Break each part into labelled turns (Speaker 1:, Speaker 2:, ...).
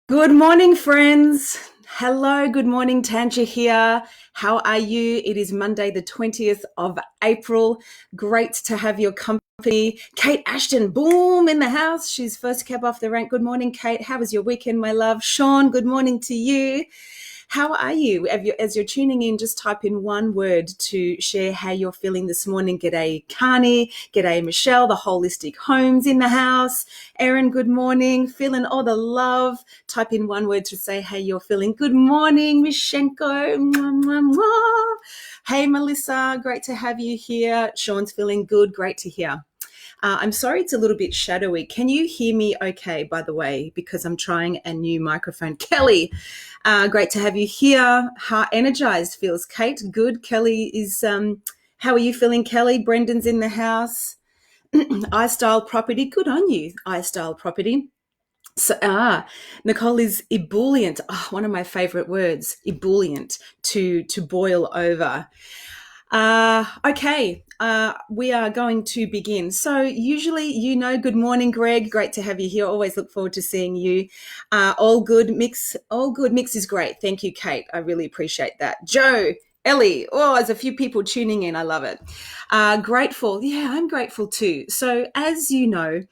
Speaker 1: Good morning, friends. Hello, good morning, Tanja here. How are you? It is Monday, the 20th of April. Great to have your company. Kate Ashton, boom, in the house. She's first cab off the rank. Good morning, Kate. How was your weekend, my love? Sean, good morning to you. How are you? As you're tuning in, just type in one word to share how you're feeling this morning. G'day, Carney. G'day, Michelle, the holistic homes in the house. Erin, good morning. Feeling all the love. Type in one word to say how you're feeling. Good morning, Mishenko. Mwah, mwah, mwah. Hey, Melissa. Great to have you here. Sean's feeling good. Great to hear. I'm sorry it's a little bit shadowy. Can you hear me okay, by the way, because I'm trying a new microphone? Kelly, great to have you here. How energized feels Kate? Good. Kelly is, how are you feeling, Kelly? Brendan's in the house. iStyle Property, good on you, iStyle Property. So, Nicole is ebullient. Oh, one of my favorite words, ebullient, to boil over. Okay, we are going to begin. So usually, good morning, Greg. Great to have you here. Always look forward to seeing you. All good mix. All good mix is great. Thank you, Kate. I really appreciate that. Joe, Ellie. Oh, there's a few people tuning in. I love it. Grateful. Yeah, I'm grateful too. So as you know,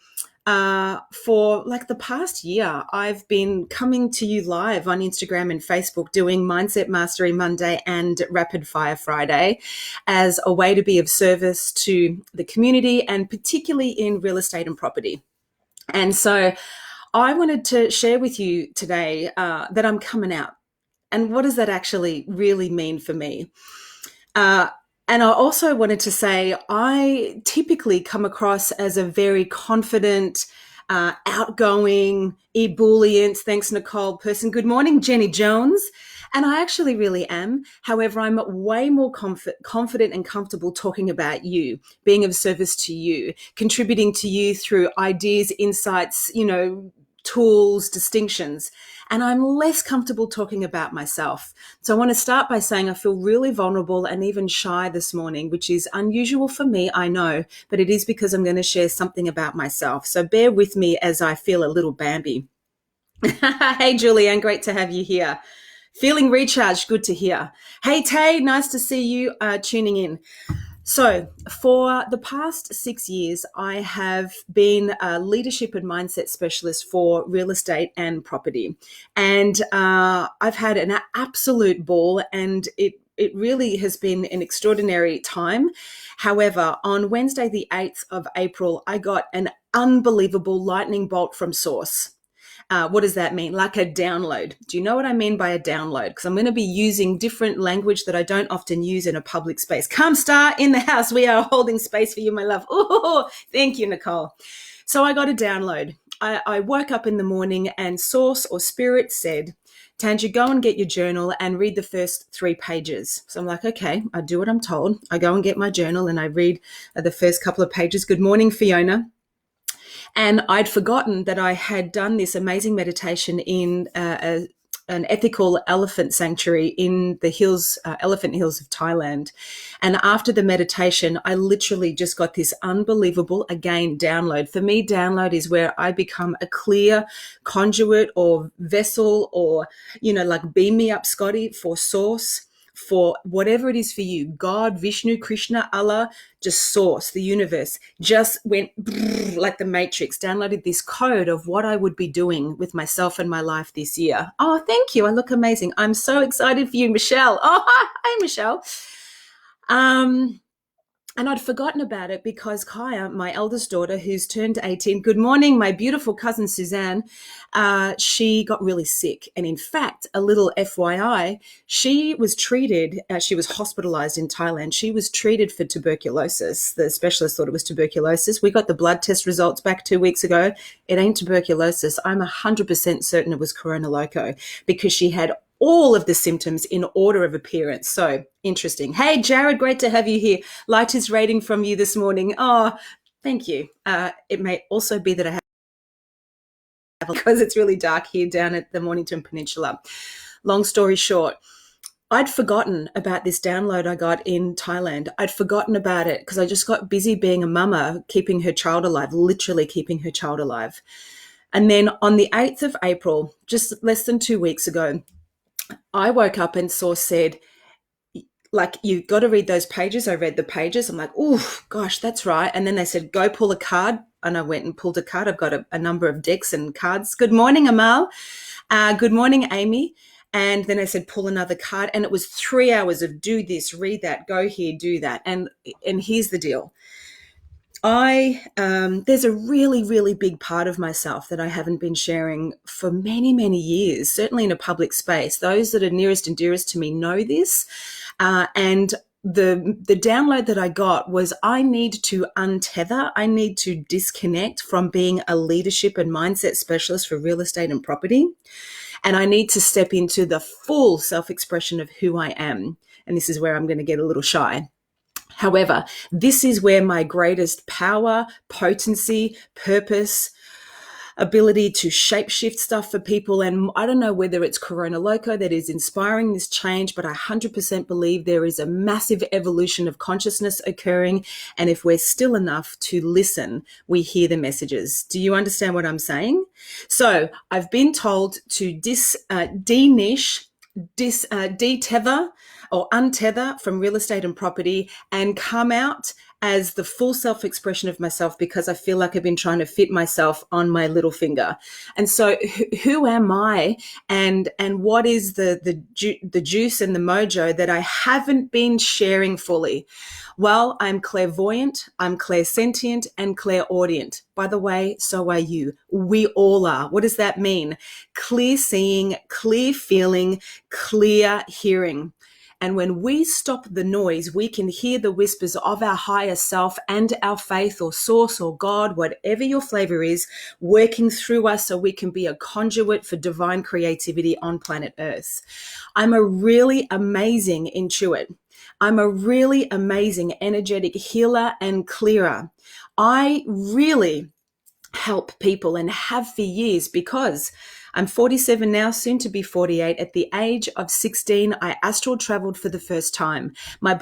Speaker 1: for like the past year, I've been coming to you live on Instagram and Facebook doing Mindset Mastery Monday and Rapid Fire Friday as a way to be of service to the community and particularly in real estate and property. And so I wanted to share with you today that I'm coming out. And what does that actually really mean for me? And I also wanted to say I typically come across as a very confident, outgoing, ebullient, thanks, Nicole, person. Good morning, Jenny Jones. And I actually really am. However, I'm way more confident and comfortable talking about you, being of service to you, contributing to you through ideas, insights, tools, distinctions. And I'm less comfortable talking about myself. So I want to start by saying I feel really vulnerable and even shy this morning, which is unusual for me, I know, but it is because I'm going to share something about myself. So bear with me as I feel a little Bambi. Hey, Julianne, great to have you here. Feeling recharged, good to hear. Hey, Tay, nice to see you tuning in. So for the past 6 years, I have been a leadership and mindset specialist for real estate and property. And I've had an absolute ball, and it really has been an extraordinary time. However, on Wednesday, the 8th of April, I got an unbelievable lightning bolt from Source. What does that mean? Like a download. Do you know what I mean by a download? Because I'm going to be using different language that I don't often use in a public space. Come star in the house. We are holding space for you, my love. Oh, thank you, Nicole. So I got a download. I woke up in the morning and Source or Spirit said, Tanja, go and get your journal and read the first 3 pages. So I'm like, okay, I do what I'm told. I go and get my journal and I read the first couple of pages. Good morning, Fiona. And I'd forgotten that I had done this amazing meditation in an ethical elephant sanctuary in the hills, elephant hills of Thailand. And after the meditation, I literally just got this unbelievable, again, download. For me, download is where I become a clear conduit or vessel or, like beam me up, Scotty, for Source, for whatever it is for you, God, Vishnu, Krishna, Allah, just Source, the universe, just went like the Matrix, downloaded this code of what I would be doing with myself and my life this year. Oh, thank you. I look amazing. I'm so excited for you, Michelle. Oh, hi, Michelle. And I'd forgotten about it because Kaya, my eldest daughter, who's turned 18, good morning, my beautiful cousin Suzanne, she got really sick. And in fact, a little FYI, she was treated, she was hospitalized in Thailand. She was treated for tuberculosis. The specialist thought it was tuberculosis. We got the blood test results back 2 weeks ago. It ain't tuberculosis. I'm 100% certain it was Corona Loco because she had all of the symptoms in order of appearance. So interesting. Hey, Jared, great to have you here. Light is rating from you this morning. Oh, thank you. It may also be that I have, because it's really dark here down at the Mornington Peninsula. Long story short, I'd forgotten about this download I got in Thailand. I'd forgotten about it because I just got busy being a mama, keeping her child alive, literally keeping her child alive. And then on the 8th of April, just less than 2 weeks ago, I woke up and said, like, you've got to read those pages. I read the pages. I'm like, oh, gosh, that's right. And then they said, go pull a card. And I went and pulled a card. I've got a number of decks and cards. Good morning, Amal. Good morning, Amy. And then I said, pull another card. And it was 3 hours of do this, read that, go here, do that. And here's the deal. There's a really, really big part of myself that I haven't been sharing for many, many years, certainly in a public space. Those that are nearest and dearest to me know this. And the download that I got was I need to untether, I need to disconnect from being a leadership and mindset specialist for real estate and property. And I need to step into the full self-expression of who I am. And this is where I'm going to get a little shy. However, this is where my greatest power, potency, purpose, ability to shapeshift stuff for people. And I don't know whether it's Corona Loco that is inspiring this change, but I 100% believe there is a massive evolution of consciousness occurring. And if we're still tether to listen, we hear the messages. Do you understand what I'm saying? So I've been told to de-niche, detether or untether from real estate and property and come out as the full self-expression of myself, because I feel like I've been trying to fit myself on my little finger. And so who am I, and what is the juice and the mojo that I haven't been sharing fully? Well, I'm clairvoyant, I'm clairsentient, and clairaudient. By the way, so are you. We all are. What does that mean? Clear seeing, clear feeling, clear hearing. And when we stop the noise, we can hear the whispers of our higher self and our faith or source or God, whatever your flavor is, working through us so we can be a conduit for divine creativity on planet Earth. I'm a really amazing intuit. I'm a really amazing energetic healer and clearer. I really help people and have for years, because I'm 47 now, soon to be 48. At the age of 16, I astral traveled for the first time. My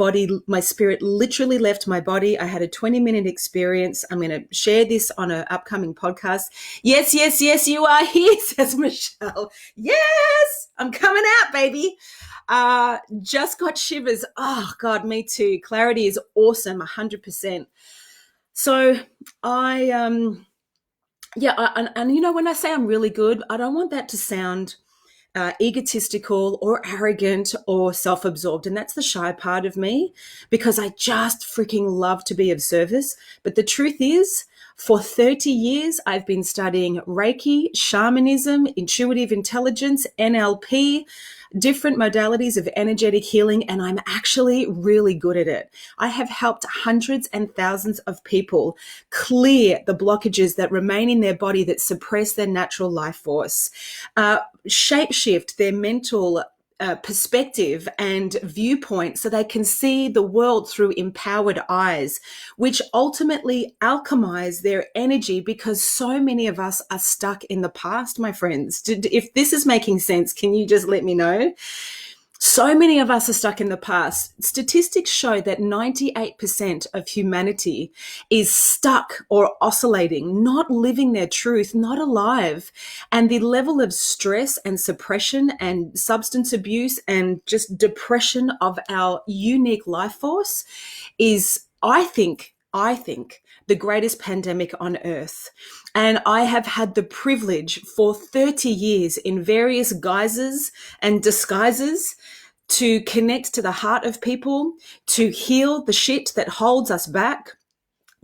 Speaker 1: spirit literally left my body. I had a 20-minute experience. I'm going to share this on an upcoming podcast. Yes, yes, yes, you are here, says Michelle. Yes, I'm coming out, baby. Just got shivers. Oh, God, me too. Clarity is awesome, 100%. So and you know, when I say I'm really good, I don't want that to sound egotistical or arrogant or self-absorbed. And that's the shy part of me, because I just freaking love to be of service. But the truth is, for 30 years, I've been studying Reiki, shamanism, intuitive intelligence, NLP, different modalities of energetic healing, and I'm actually really good at it. I have helped hundreds and thousands of people clear the blockages that remain in their body that suppress their natural life force, shapeshift their mental perspective and viewpoint so they can see the world through empowered eyes, which ultimately alchemize their energy, because so many of us are stuck in the past, my friends. If this is making sense, can you just let me know? So many of us are stuck in the past. Statistics show that 98% of humanity is stuck or oscillating, not living their truth, not alive. And the level of stress and suppression and substance abuse and just depression of our unique life force is, I think, the greatest pandemic on earth. And I have had the privilege for 30 years in various guises and disguises to connect to the heart of people, to heal the shit that holds us back,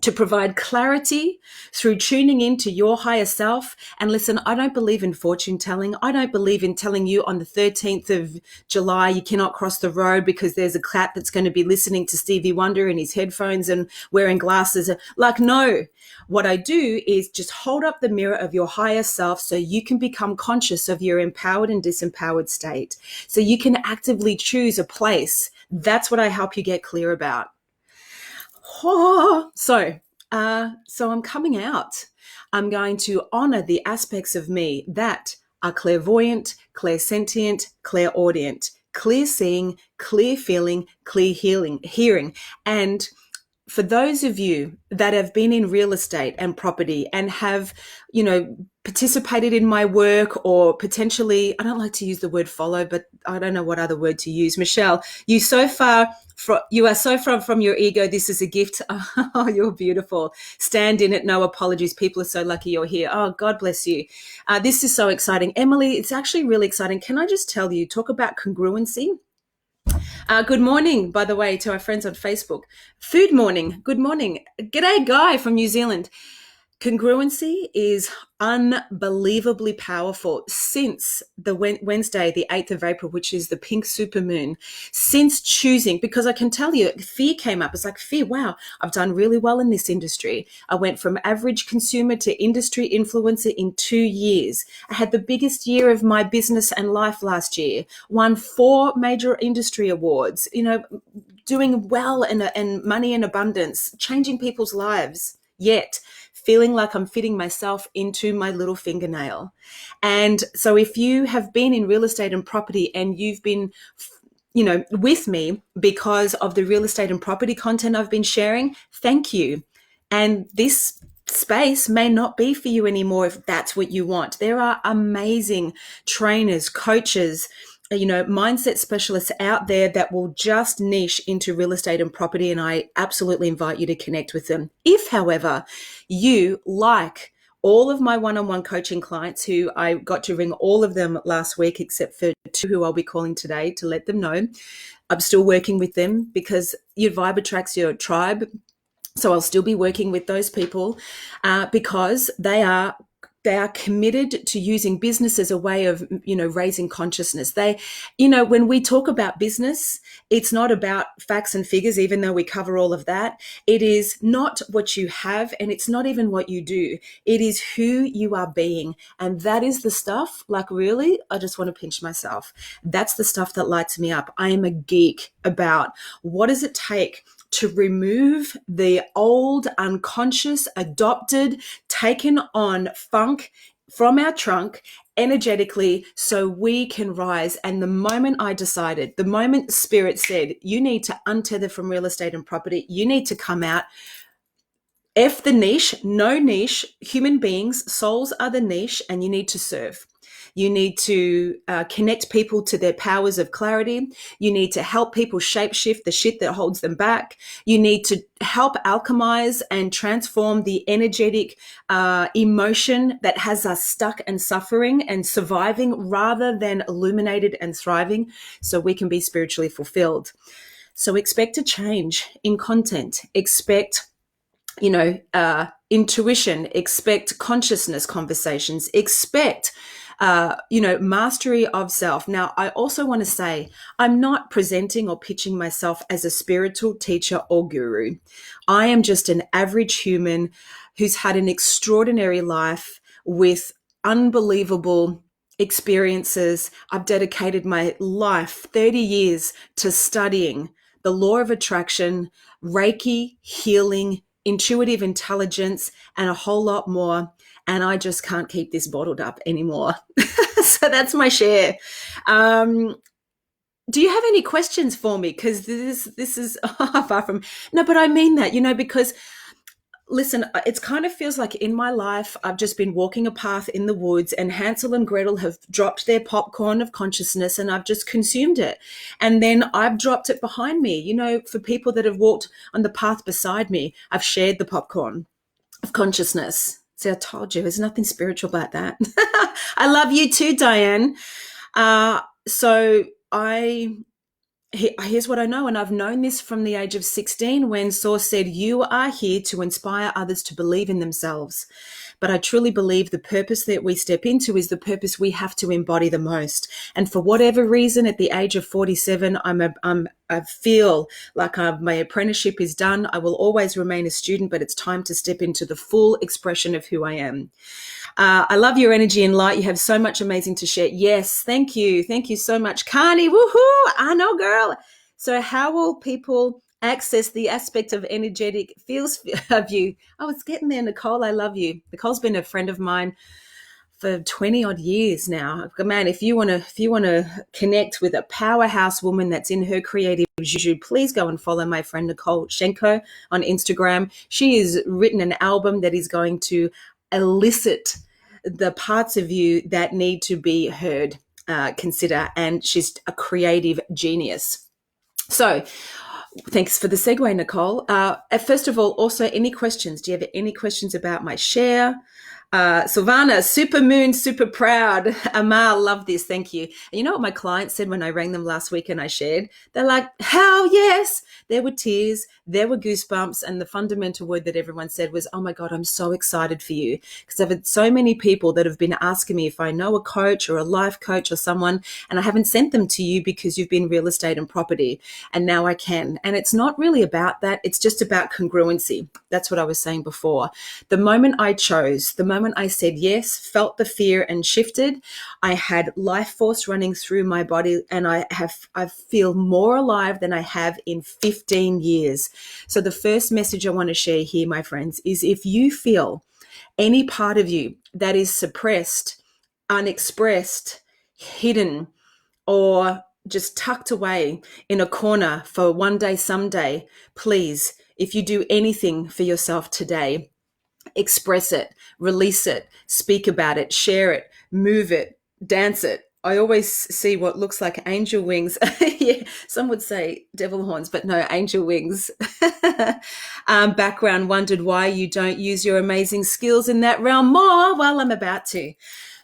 Speaker 1: to provide clarity through tuning into your higher self. And listen, I don't believe in fortune telling. I don't believe in telling you on the 13th of July you cannot cross the road because there's a cat that's going to be listening to Stevie Wonder in his headphones and wearing glasses. Like, no. What I do is just hold up the mirror of your higher self so you can become conscious of your empowered and disempowered state. So you can actively choose a place. That's what I help you get clear about. So I'm coming out. I'm going to honor the aspects of me that are clairvoyant, clairsentient, clairaudient, clear seeing, clear feeling, clear hearing. And for those of you that have been in real estate and property and have, participated in my work, or potentially, I don't like to use the word follow, but I don't know what other word to use. Michelle, you are so far from your ego. This is a gift. Oh, you're beautiful. Stand in it. No apologies. People are so lucky you're here. Oh, God bless you. This is so exciting. Emily, it's actually really exciting. Can I just tell you, talk about congruency? Good morning, by the way, to our friends on Facebook. Food morning. Good morning. G'day, Guy from New Zealand. Congruency is unbelievably powerful since the Wednesday, the 8th of April, which is the pink supermoon. Since choosing, because I can tell you, fear came up. It's like, fear, wow, I've done really well in this industry. I went from average consumer to industry influencer in 2 years. I had the biggest year of my business and life last year, won 4 major industry awards, doing well and money in abundance, changing people's lives. Yet feeling like I'm fitting myself into my little fingernail. And so if you have been in real estate and property and you've been, with me because of the real estate and property content I've been sharing, thank you. And this space may not be for you anymore if that's what you want. There are amazing trainers, coaches, mindset specialists out there that will just niche into real estate and property. And I absolutely invite you to connect with them. If, however, you like all of my one-on-one coaching clients, who I got to ring all of them last week, except for 2 who I'll be calling today to let them know I'm still working with them, because your vibe attracts your tribe. So I'll still be working with those people because they are committed to using business as a way of, raising consciousness. When we talk about business, it's not about facts and figures, even though we cover all of that. It is not what you have, and it's not even what you do. It is who you are being. And that is the stuff, like, really, I just want to pinch myself. That's the stuff that lights me up. I am a geek about what does it take to remove the old, unconscious, adopted, taken on funk from our trunk energetically, so we can rise. And the moment the moment Spirit said, you need to untether from real estate and property, you need to come out. F the niche, no niche. Human beings, souls are the niche, and you need to serve. You need to connect people to their powers of clarity. You need to help people shapeshift the shit that holds them back. You need to help alchemize and transform the energetic emotion that has us stuck and suffering and surviving, rather than illuminated and thriving, so we can be spiritually fulfilled. So expect a change in content. Expect intuition, expect consciousness conversations, expect mastery of self. Now, I also want to say, I'm not presenting or pitching myself as a spiritual teacher or guru. I am just an average human who's had an extraordinary life with unbelievable experiences. I've dedicated my life, 30 years, to studying the law of attraction, Reiki, healing, intuitive intelligence, and a whole lot more. And I just can't keep this bottled up anymore. So that's my share. Do you have any questions for me? Because this is far from, no, but I mean that, because listen, it kind of feels like in my life, I've just been walking a path in the woods, and Hansel and Gretel have dropped their popcorn of consciousness, and I've just consumed it. And then I've dropped it behind me. For people that have walked on the path beside me, I've shared the popcorn of consciousness. See, I told you, there's nothing spiritual about that. I love you too, Diane. So here's what I know, and I've known this from the age of 16, when Source said, you are here to inspire others to believe in themselves. But I truly believe the purpose that we step into is the purpose we have to embody the most. And for whatever reason, at the age of 47, I feel like my apprenticeship is done. I will always remain a student, but it's time to step into the full expression of who I am. I love your energy and light. You have so much amazing to share. Yes, thank you. Thank you so much. Carney, woohoo! I know, girl. So how will people access the aspect of energetic feels of you? Oh, it's getting there, Nicole. I love you. Nicole's been a friend of mine for 20 odd years now. Man, if you want to connect with a powerhouse woman that's in her creative juju, please go and follow my friend Nicole Shenko on Instagram. She has written an album that is going to elicit the parts of you that need to be heard. Consider, and she's a creative genius. So thanks for the segue, Nicole. First of all, also, any questions? Do you have any questions about my share? Silvana, super moon, super proud. Amal, love this. Thank you. And you know what my client said when I rang them last week and I shared? They're like, hell yes. There were tears, there were goosebumps. And the fundamental word that everyone said was, oh my God, I'm so excited for you. Because I've had so many people that have been asking me if I know a coach or a life coach or someone, and I haven't sent them to you because you've been real estate and property. And now I can. And it's not really about that. It's just about congruency. That's what I was saying before. The moment I chose, the moment I said yes, felt the fear and shifted, I had life force running through my body, and I feel more alive than I have in 15 years. So the first message I want to share here, my friends, is if you feel any part of you that is suppressed, unexpressed, hidden, or just tucked away in a corner for one day, someday, please, if you do anything for yourself today, express it, release it, speak about it, share it, move it, dance it. I always see what looks like angel wings. Yeah, some would say devil horns, but no, angel wings. Background, wondered why you don't use your amazing skills in that realm more. Well, I'm about to.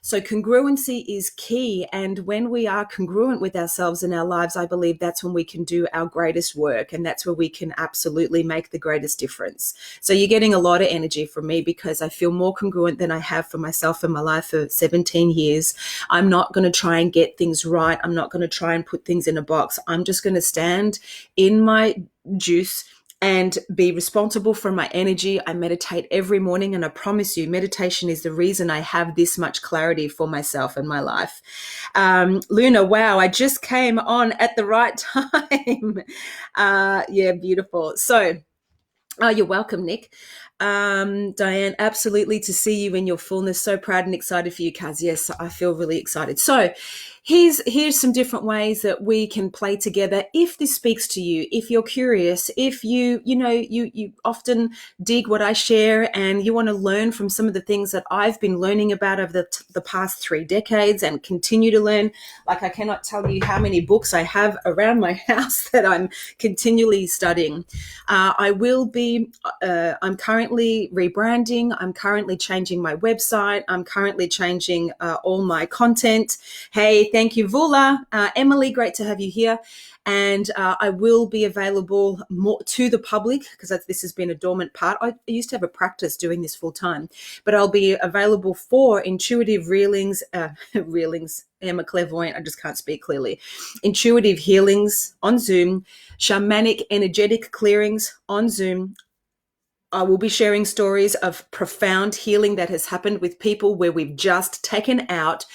Speaker 1: So congruency is key. And when we are congruent with ourselves in our lives, I believe that's when we can do our greatest work. And that's where we can absolutely make the greatest difference. So you're getting a lot of energy from me because I feel more congruent than I have for myself in my life for 17 years. I'm not going to try and get things right. I'm not going to try and put things in a box. I'm just going to stand in my juice and be responsible for my energy. I meditate every morning, and I promise you, meditation is the reason I have this much clarity for myself and my life. Luna, wow, I just came on at the right time. Yeah, beautiful. So, you're welcome, Nick. Diane, absolutely, to see you in your fullness. So proud and excited for you, Kaz. Yes, I feel really excited. So here's some different ways that we can play together. If this speaks to you, if you're curious, if you often dig what I share and you want to learn from some of the things that I've been learning about over the past 3 decades and continue to learn. Like, I cannot tell you how many books I have around my house that I'm continually studying. I will be, I'm currently rebranding. I'm currently changing my website. I'm currently changing all my content. Hey, thank you, Vula. Emily, great to have you here. And I will be available more to the public because this has been a dormant part. I used to have a practice doing this full time, but I'll be available for intuitive reelings, I'm a clairvoyant, I just can't speak clearly. Intuitive healings on Zoom, shamanic energetic clearings on Zoom. I will be sharing stories of profound healing that has happened with people where we've just taken out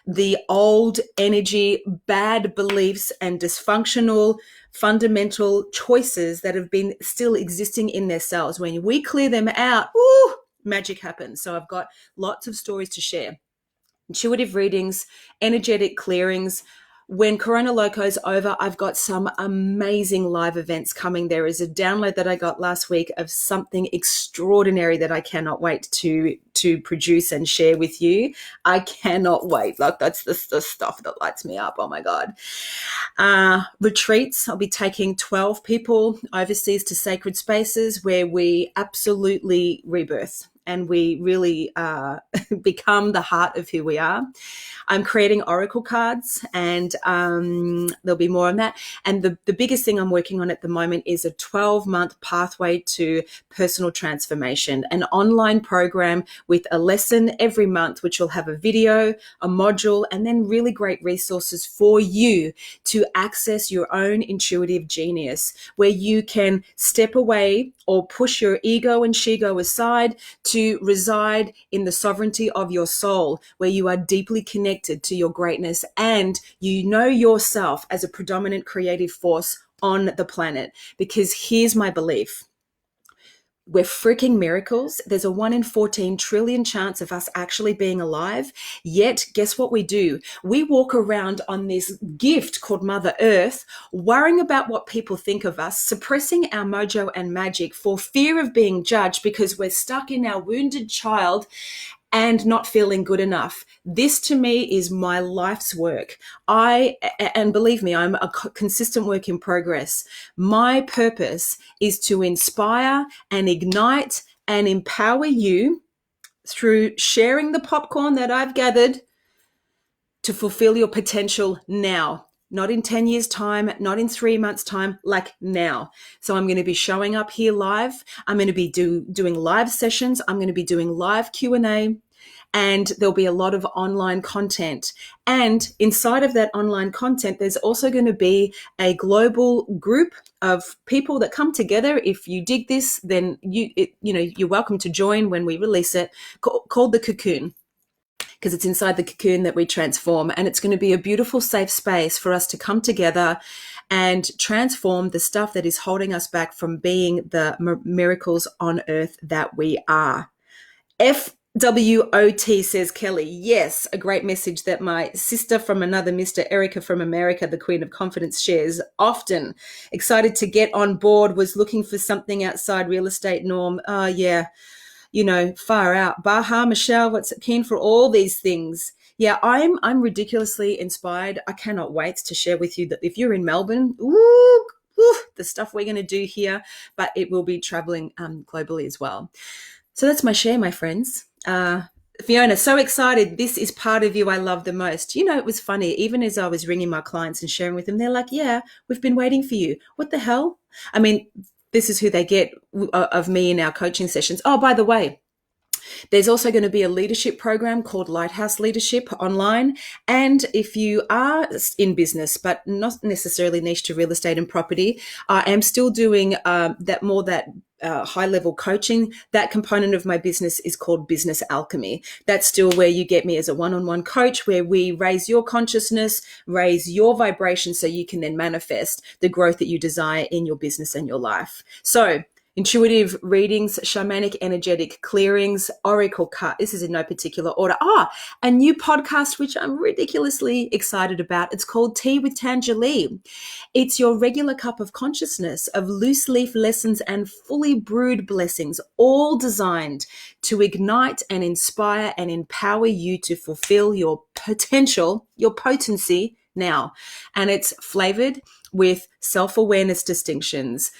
Speaker 1: the old energy, bad beliefs, and dysfunctional fundamental choices that have been still existing in their cells. When we clear them out, magic happens. So I've got lots of stories to share. Intuitive readings, energetic clearings. When Corona Loco's over, I've got some amazing live events coming. There is a download that I got last week of something extraordinary that I cannot wait to produce and share with you. I cannot wait. Like, that's the stuff that lights me up. Oh my God. Retreats. I'll be taking 12 people overseas to sacred spaces where we absolutely rebirth and we really become the heart of who we are. I'm creating oracle cards, and there'll be more on that. And the biggest thing I'm working on at the moment is a 12-month pathway to personal transformation, an online program with a lesson every month, which will have a video, a module, and then really great resources for you to access your own intuitive genius, where you can step away or push your ego and she-go aside to reside in the sovereignty of your soul, where you are deeply connected to your greatness and you know yourself as a predominant creative force on the planet. Because here's my belief. We're freaking miracles. There's a 1 in 14 trillion chance of us actually being alive. Yet, guess what we do? We walk around on this gift called Mother Earth, worrying about what people think of us, suppressing our mojo and magic for fear of being judged because we're stuck in our wounded child and not feeling good enough. This to me is my life's work. And believe me, I'm a consistent work in progress. My purpose is to inspire and ignite and empower you through sharing the popcorn that I've gathered to fulfill your potential now. Not in 10 years' time, not in 3 months' time, like now. So I'm going to be showing up here live. I'm going to be doing live sessions. I'm going to be doing live Q&A. And there'll be a lot of online content. And inside of that online content, there's also going to be a global group of people that come together. If you dig this, then you're welcome to join when we release it, called The Cocoon, because it's inside the cocoon that we transform. And it's going to be a beautiful, safe space for us to come together and transform the stuff that is holding us back from being the miracles on earth that we are. FWOT, says Kelly. Yes, a great message that my sister from another Mr. Erica from America, the Queen of Confidence, shares often. Excited to get on board, was looking for something outside real estate norm. Oh, yeah. Far out. Baha, Michelle, what's keen for all these things. Yeah, I'm ridiculously inspired. I cannot wait to share with you that if you're in Melbourne, the stuff we're going to do here, but it will be traveling globally as well. So that's my share, my friends. Fiona, so excited. This is part of you I love the most. It was funny. Even as I was ringing my clients and sharing with them, they're like, yeah, we've been waiting for you. What the hell? I mean, this is who they get of me in our coaching sessions. Oh, by the way, there's also going to be a leadership program called Lighthouse Leadership online. And if you are in business, but not necessarily niche to real estate and property, I am still doing that high-level coaching. That component of my business is called Business Alchemy. That's still where you get me as a one-on-one coach, where we raise your consciousness, raise your vibration, so you can then manifest the growth that you desire in your business and your life. So intuitive readings, shamanic energetic clearings, oracle card. This is in no particular order. A new podcast, which I'm ridiculously excited about. It's called Tea with Tanja. It's your regular cup of consciousness of loose leaf lessons and fully brewed blessings, all designed to ignite and inspire and empower you to fulfill your potential, your potency now. And it's flavored with self-awareness distinctions,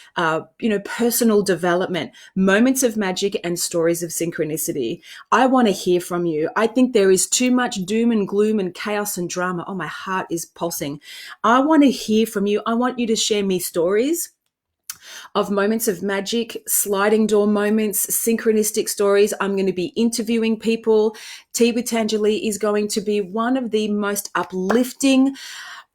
Speaker 1: personal development, moments of magic, and stories of synchronicity. I want to hear from you. I think there is too much doom and gloom and chaos and drama. Oh, my heart is pulsing. I want to hear from you. I want you to share me stories of moments of magic, sliding door moments, synchronistic stories. I'm going to be interviewing people. Tea with Tangeli is going to be one of the most uplifting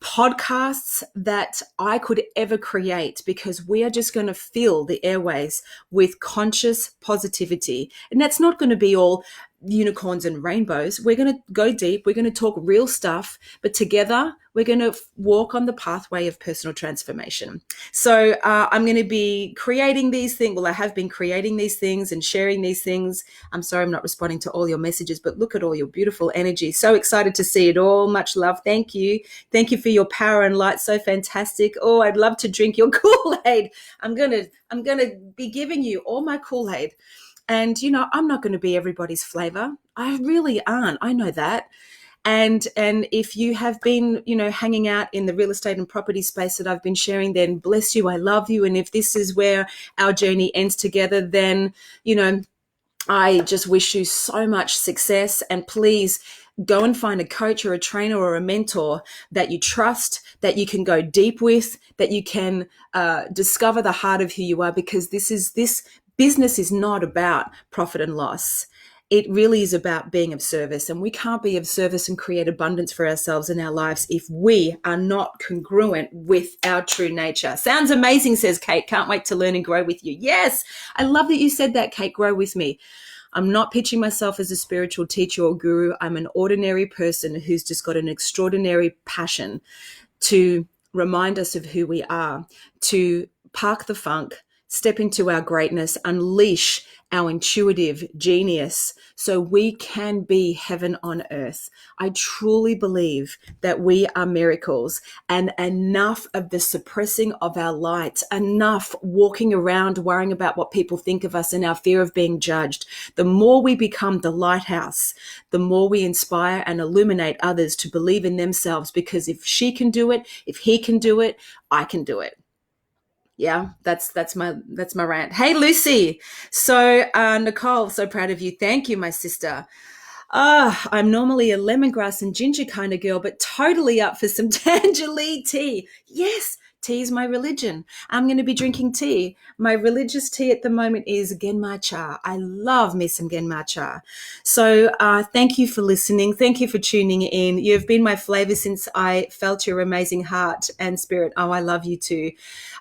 Speaker 1: podcasts that I could ever create, because we are just going to fill the airways with conscious positivity. And that's not going to be all unicorns and rainbows. We're going to go deep. We're going to talk real stuff, but together we're going to walk on the pathway of personal transformation. So I'm going to be creating these things. Well, I have been creating these things and sharing these things. I'm sorry I'm not responding to all your messages, but look at all your beautiful energy. So excited to see it all. Much love. Thank you. Thank you for your power and light. So fantastic. Oh, I'd love to drink your Kool-Aid. I'm going to be giving you all my Kool-Aid. And, I'm not going to be everybody's flavor. I really aren't. I know that. And if you have been, hanging out in the real estate and property space that I've been sharing, then bless you. I love you. And if this is where our journey ends together, then, I just wish you so much success. And please go and find a coach or a trainer or a mentor that you trust, that you can go deep with, that you can discover the heart of who you are, because this business is not about profit and loss. It really is about being of service, and we can't be of service and create abundance for ourselves in our lives if we are not congruent with our true nature. Sounds amazing, says Kate. Can't wait to learn and grow with you. Yes, I love that you said that, Kate. Grow with me. I'm not pitching myself as a spiritual teacher or guru. I'm an ordinary person who's just got an extraordinary passion to remind us of who we are, to park the funk, step into our greatness, unleash our intuitive genius so we can be heaven on earth. I truly believe that we are miracles, and enough of the suppressing of our light, enough walking around worrying about what people think of us and our fear of being judged. The more we become the lighthouse, the more we inspire and illuminate others to believe in themselves, because if she can do it, if he can do it, I can do it. Yeah, that's my rant. Hey, Lucy. So Nicole, so proud of you. Thank you, my sister. I'm normally a lemongrass and ginger kind of girl, but totally up for some tangerine tea. Yes, tea is my religion. I'm going to be drinking tea. My religious tea at the moment is genma cha. I love me some genma cha. So thank you for listening. Thank you for tuning in. You've been my flavor since I felt your amazing heart and spirit. Oh, I love you too.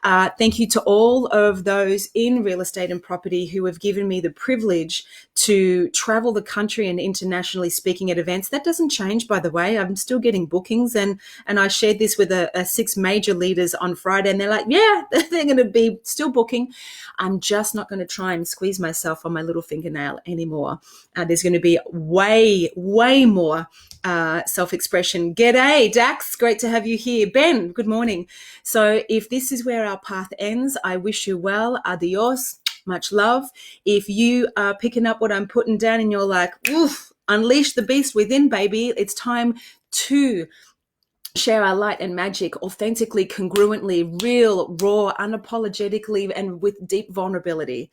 Speaker 1: Thank you to all of those in real estate and property who have given me the privilege to travel the country and internationally speaking at events. That doesn't change, by the way. I'm still getting bookings, and I shared this with a 6 major leaders on Friday, and they're like, yeah, they're going to be still booking. I'm just not going to try and squeeze myself on my little fingernail anymore. There's going to be way more self-expression. G'day, Dax. Great to have you here. Ben, good morning. So if this is where our path ends, I wish you well. Adios. Much love. If you are picking up what I'm putting down and you're like, oof, unleash the beast within, baby, it's time to share our light and magic authentically, congruently, real, raw, unapologetically, and with deep vulnerability.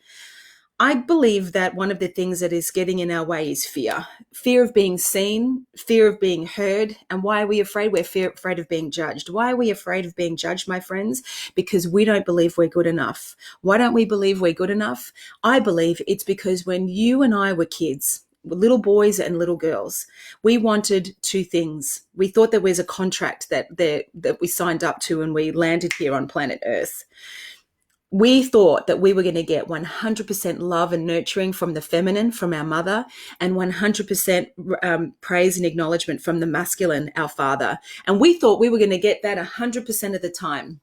Speaker 1: I believe that one of the things that is getting in our way is fear of being seen, fear of being heard. And why are we afraid? We're afraid of being judged. Why are we afraid of being judged, my friends? Because we don't believe we're good enough. Why don't we believe we're good enough? I believe it's because when you and I were kids, little boys and little girls, we wanted 2 things. We thought there was a contract that we signed up to when we landed here on planet Earth. We thought that we were going to get 100% love and nurturing from the feminine, from our mother, and 100% praise and acknowledgement from the masculine, our father. And we thought we were going to get that 100% of the time.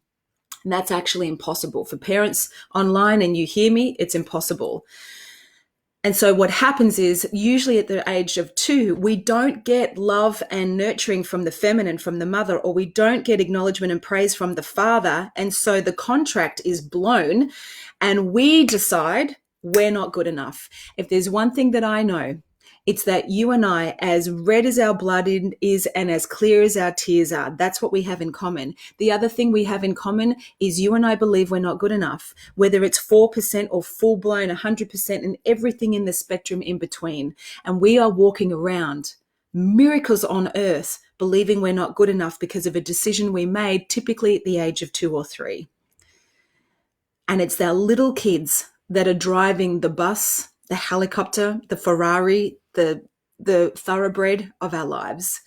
Speaker 1: And that's actually impossible. For parents online, and you hear me, it's impossible. And so what happens is, usually at the age of 2, we don't get love and nurturing from the feminine, from the mother, or we don't get acknowledgement and praise from the father. And so the contract is blown and we decide we're not good enough. If there's one thing that I know, it's that you and I, as red as our blood is and as clear as our tears are, that's what we have in common. The other thing we have in common is you and I believe we're not good enough, whether it's 4% or full-blown 100% and everything in the spectrum in between. And we are walking around miracles on earth, believing we're not good enough because of a decision we made, typically at the age of 2 or 3. And it's our little kids that are driving the bus, the helicopter, the Ferrari, the thoroughbred of our lives.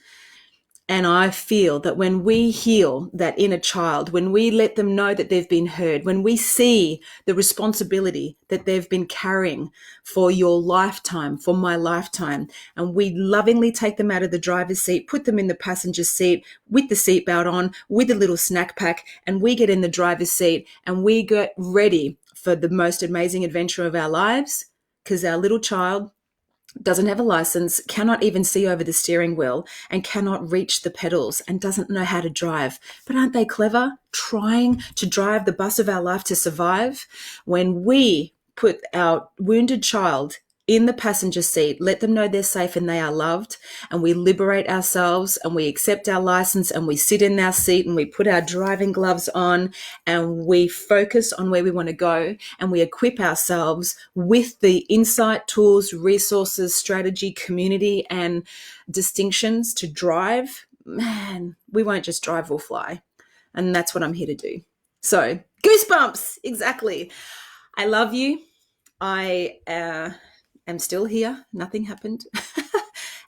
Speaker 1: And I feel that when we heal that inner child, when we let them know that they've been heard, when we see the responsibility that they've been carrying for your lifetime, for my lifetime, and we lovingly take them out of the driver's seat, put them in the passenger seat with the seatbelt on, with a little snack pack, and we get in the driver's seat and we get ready for the most amazing adventure of our lives, because our little child doesn't have a license, cannot even see over the steering wheel, and cannot reach the pedals, and doesn't know how to drive. But aren't they clever? Trying to drive the bus of our life to survive. When we put our wounded child in the passenger seat, let them know they're safe and they are loved, and we liberate ourselves and we accept our license and we sit in our seat and we put our driving gloves on and we focus on where we want to go, and we equip ourselves with the insight, tools, resources, strategy, community, and distinctions to drive, man, we won't just drive, we'll fly. And that's what I'm here to do. So goosebumps, exactly. I love you. I am still here. Nothing happened.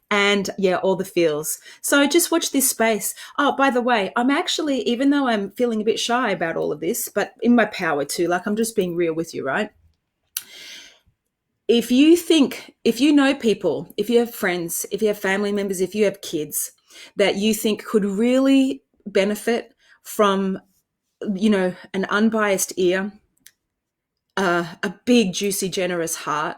Speaker 1: And yeah, all the feels. So just watch this space. Oh, by the way, I'm actually, even though I'm feeling a bit shy about all of this, but in my power too, like I'm just being real with you, right? If you know people, if you have friends, if you have family members, if you have kids that you think could really benefit from, an unbiased ear, a big, juicy, generous heart,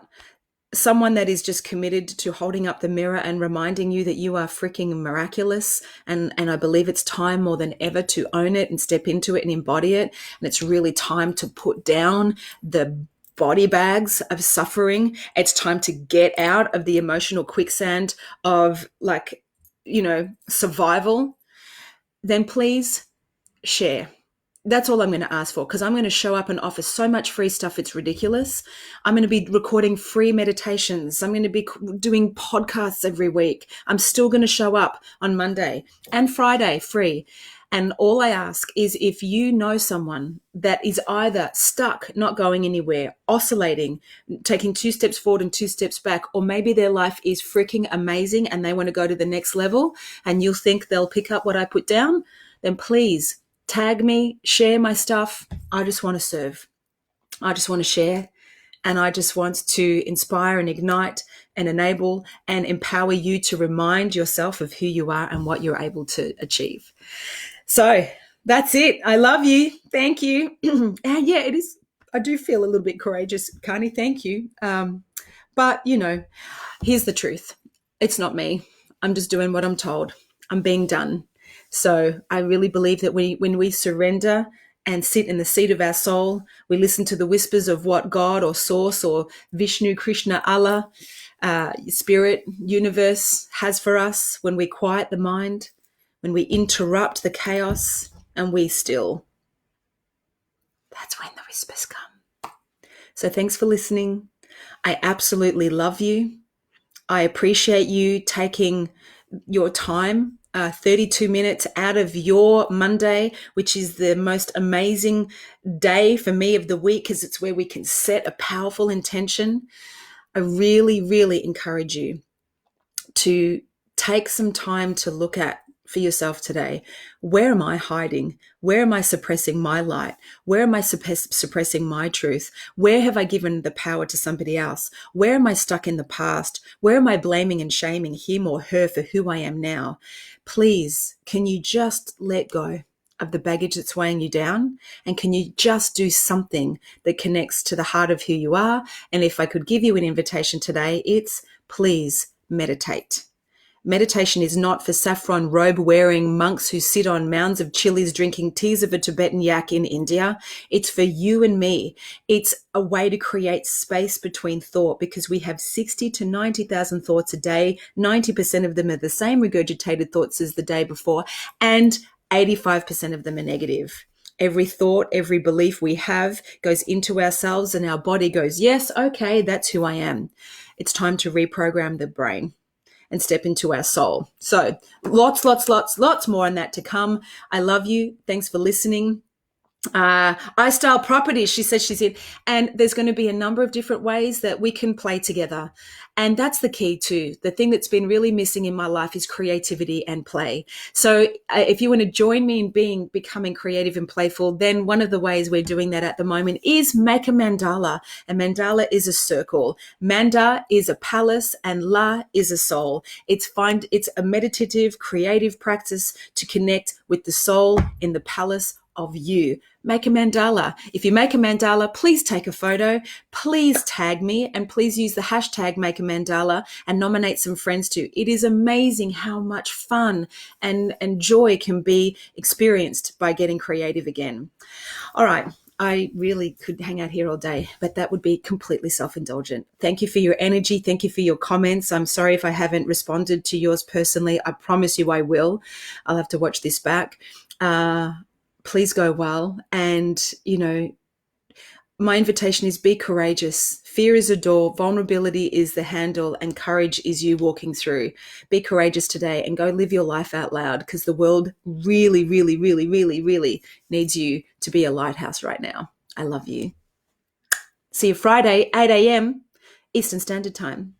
Speaker 1: someone that is just committed to holding up the mirror and reminding you that you are freaking miraculous. And I believe it's time more than ever to own it and step into it and embody it. And it's really time to put down the body bags of suffering. It's time to get out of the emotional quicksand of, like, survival. Then please share. That's all I'm going to ask for, because I'm going to show up and offer so much free stuff. It's ridiculous. I'm going to be recording free meditations. I'm going to be doing podcasts every week. I'm still going to show up on Monday and Friday free. And all I ask is, if you know someone that is either stuck, not going anywhere, oscillating, taking 2 steps forward and 2 steps back, or maybe their life is freaking amazing and they want to go to the next level and you'll think they'll pick up what I put down, then please tag me, share my stuff. I just want to serve. I just want to share. And I just want to inspire and ignite and enable and empower you to remind yourself of who you are and what you're able to achieve. So that's it. I love you. Thank you. And yeah, it is. I do feel a little bit courageous, Carney. Thank you. But, here's the truth. It's not me. I'm just doing what I'm told. I'm being done. So I really believe that when we surrender and sit in the seat of our soul, we listen to the whispers of what God or Source or Vishnu, Krishna, Allah, Spirit, Universe has for us, when we quiet the mind, when we interrupt the chaos and we still, that's when the whispers come. So thanks for listening. I absolutely love you. I appreciate you taking your time, 32 minutes out of your Monday, which is the most amazing day for me of the week, because it's where we can set a powerful intention. I really, really encourage you to take some time to look at for yourself today. Where am I hiding? Where am I suppressing my light? Where am I suppressing my truth? Where have I given the power to somebody else? Where am I stuck in the past? Where am I blaming and shaming him or her for who I am now? Please, can you just let go of the baggage that's weighing you down? And can you just do something that connects to the heart of who you are? And if I could give you an invitation today, it's please meditate. Meditation is not for saffron robe-wearing monks who sit on mounds of chilies drinking teas of a Tibetan yak in India. It's for you and me. It's a way to create space between thought, because we have 60 to 90,000 thoughts a day. 90% of them are the same regurgitated thoughts as the day before, and 85% of them are negative. Every thought, every belief we have goes into ourselves, and our body goes, yes, okay, that's who I am. It's time to reprogram the brain and step into our soul. So lots more on that to come. I love you. Thanks for listening. iStyle Properties, she says she's in, and there's going to be a number of different ways that we can play together. And that's the key too. The thing that's been really missing in my life is creativity and play. So if you want to join me in becoming creative and playful, then one of the ways we're doing that at the moment is make a mandala. A mandala is a circle. Manda is a palace and la is a soul. It's a meditative, creative practice to connect with the soul in the palace of you. Make a mandala. If you make a mandala, please take a photo, please tag me, and please use the hashtag make a mandala and nominate some friends too. It is amazing how much fun and joy can be experienced by getting creative again. All right. I really could hang out here all day, but that would be completely self-indulgent. Thank you for your energy. Thank you for your comments. I'm sorry if I haven't responded to yours personally. I promise you I will. I'll have to watch this back. Please go well. And, my invitation is be courageous. Fear is a door, vulnerability is the handle, and courage is you walking through. Be courageous today and go live your life out loud, because the world really, really, really, really, really needs you to be a lighthouse right now. I love you. See you Friday, 8 a.m. Eastern Standard Time.